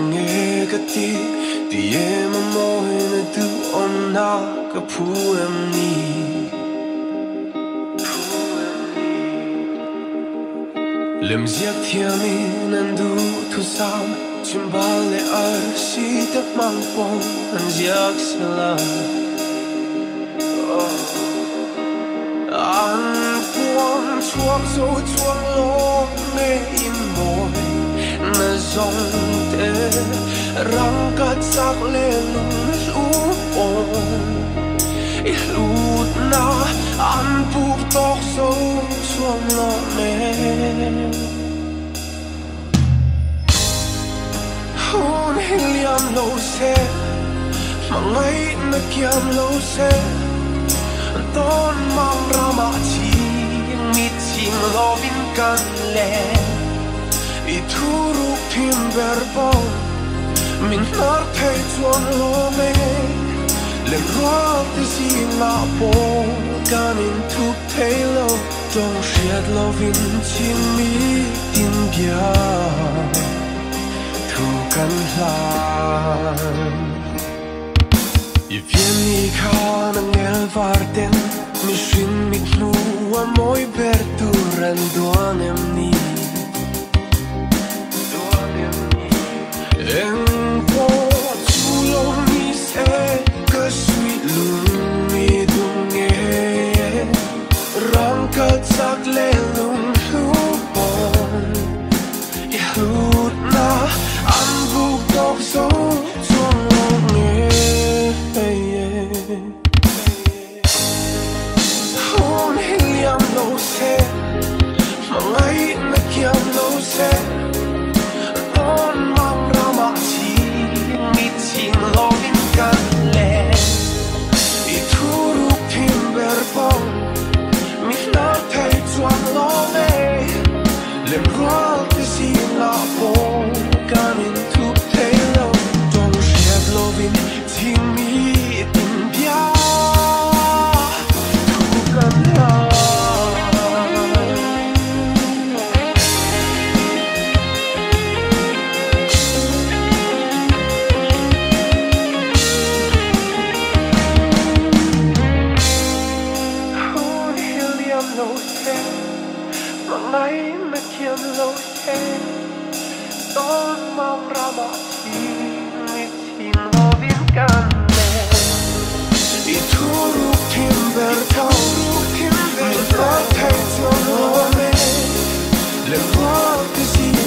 ngekati Tiye mamoy na du onna kapuem ni Lem ziak thiami nandu thu sam Chimbale arsi tak mangpong an ziak sala An puang chuak zo chuang lo me in moy Na zong te rang kat sak le lung lu on I lut na an pup tok zo chuang lo me Hôn hiliam lo se Mangai na kiam lo se Don mang rama chi mit chim lovin kan le I thuru phim verbo min nar thei chuan lo me le rock the sea la po kan in thup thei lo dong shiat lovin chim mi tin bia thu kan hlan I viên ni kha na ngel varten mi shin mi knu a moi ber turan duan em ni en po chulo mi se ka sui lung mi dung nge rang ka chak le lung lu bon I hlut na an buk tok so chuang lo nge Hôn hiliam lo se Mangai na kiam lo se Don mang rama chi mit chim lovin kan le I thuru phim verpong mit na thei chuan lo me Lem rual te si la po kan in thup thei lo Dong shiat lovin chim mi tin bia Mangai na kiam lo se Don mang rama chi mit chim lovin kan le I thuru phim vertau min la thei chuan lo me Le rock the sea